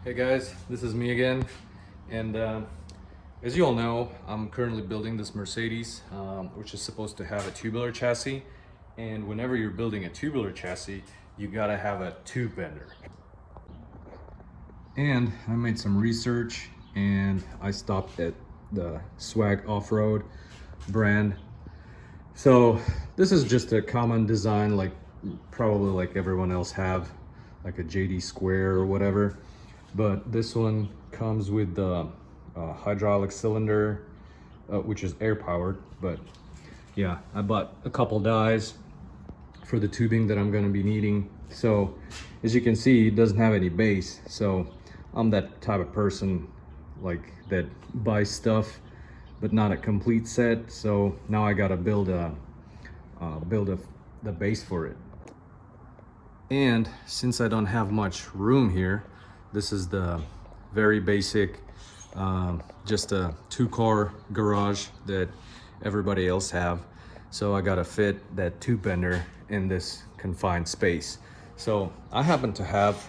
Hey guys, this is me again, and as you all know, I'm currently building this Mercedes, which is supposed to have a tubular chassis. And whenever you're building a tubular chassis, you gotta have a tube bender. And I made some research, and I stopped at the Swag Offroad brand. So this is just a common design, like probably like everyone else have, like a JD Square or whatever. But this one comes with the hydraulic cylinder, which is air powered. But yeah, I bought a couple dies for the tubing that I'm going to be needing. So as you can see, it doesn't have any base. So I'm that type of person like that buys stuff but not a complete set. So now I got to build the base for it. And since I don't have much room here, this is the very basic, just a 2-car garage that everybody else have. So I gotta fit that tube bender in this confined space. So I happen to have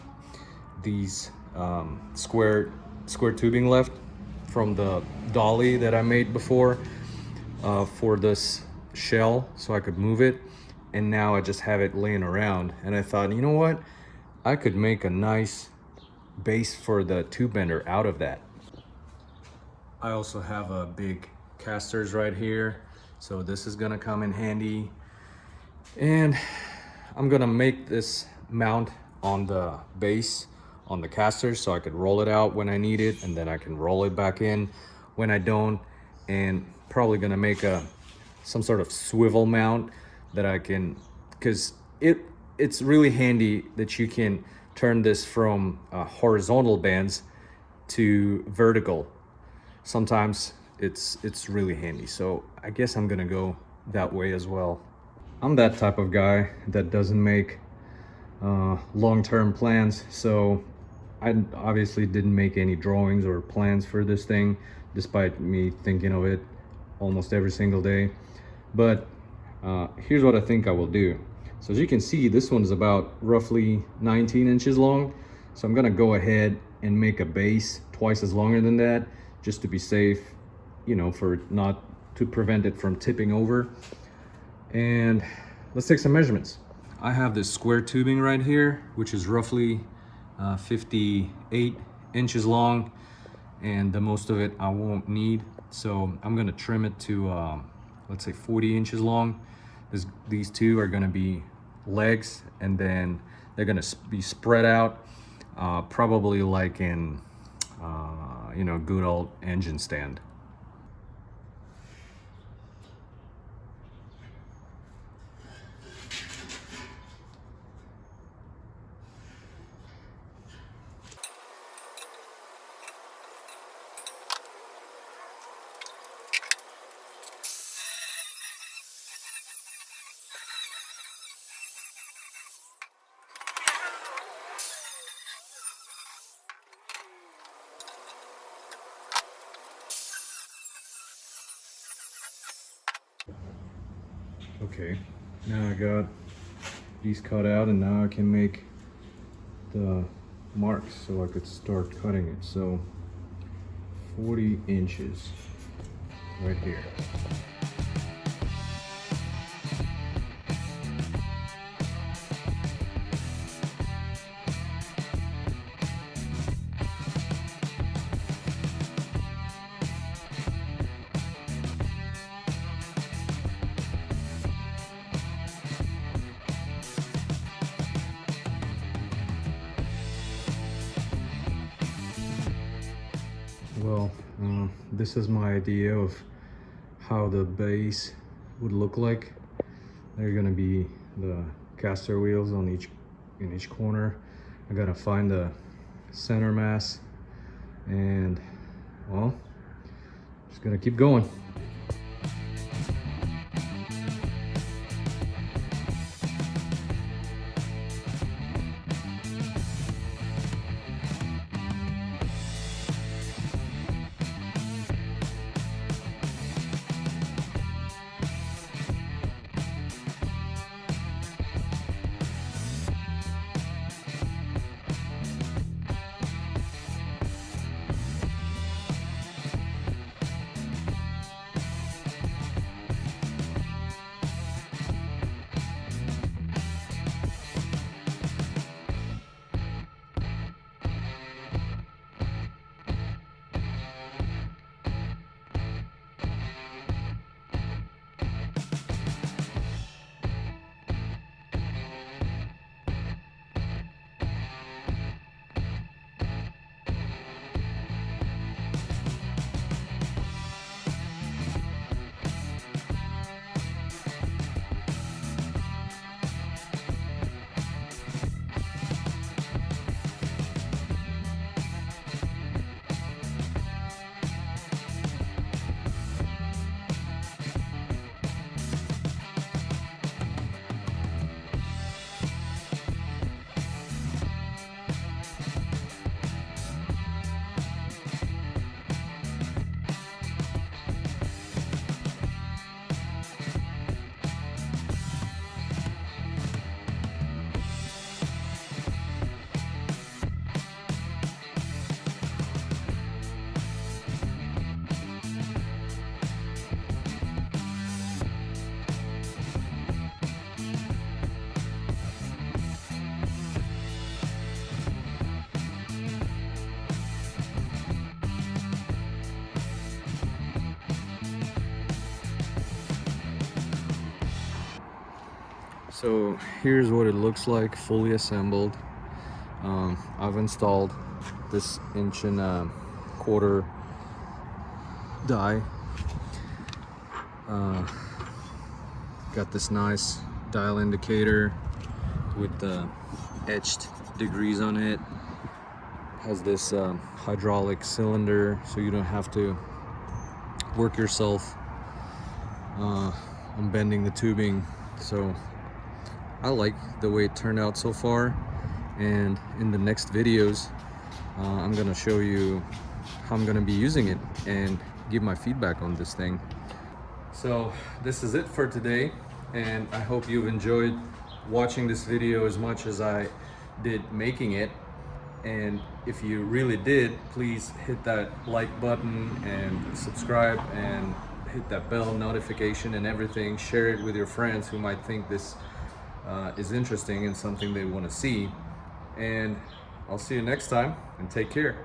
these square tubing left from the dolly that I made before for this shell, so I could move it. And now I just have it laying around, and I thought, you know what, I could make a nice base for the tube bender out of that. I also have a big casters right here, so this is gonna come in handy. And I'm gonna make this mount on the base on the casters so I could roll it out when I need it, and then I can roll it back in when I don't. And probably gonna make some sort of swivel mount that I can, because it's really handy that you can turn this from horizontal bands to vertical. Sometimes it's really handy. So I guess I'm gonna go that way as well. I'm that type of guy that doesn't make long-term plans. So I obviously didn't make any drawings or plans for this thing, despite me thinking of it almost every single day. But here's what I think I will do. So as you can see, this one's about roughly 19 inches long. So I'm gonna go ahead and make a base twice as longer than that, just to be safe, you know, to prevent it from tipping over. And let's take some measurements. I have this square tubing right here, which is roughly 58 inches long, and the most of it I won't need. So I'm gonna trim it to let's say 40 inches long. These two are gonna be legs, and then they're gonna be spread out, probably like in, you know, good old engine stand. Okay, now I got these cut out, and now I can make the marks so I could start cutting it. So 40 inches right here. Well, this is my idea of how the base would look like. They're gonna be the caster wheels in each corner. I gotta find the center mass, and well, just gonna keep going. So here's what it looks like fully assembled. I've installed this 1.25" die. Got this nice dial indicator with the etched degrees on it. Has this hydraulic cylinder, so you don't have to work yourself on bending the tubing. So I like the way it turned out so far, and in the next videos I'm gonna show you how I'm gonna be using it and give my feedback on this thing. So this is it for today, and I hope you've enjoyed watching this video as much as I did making it. And if you really did, please hit that like button and subscribe and hit that bell notification and everything. Share it with your friends who might think this is interesting and something they want to see. And I'll see you next time, and take care.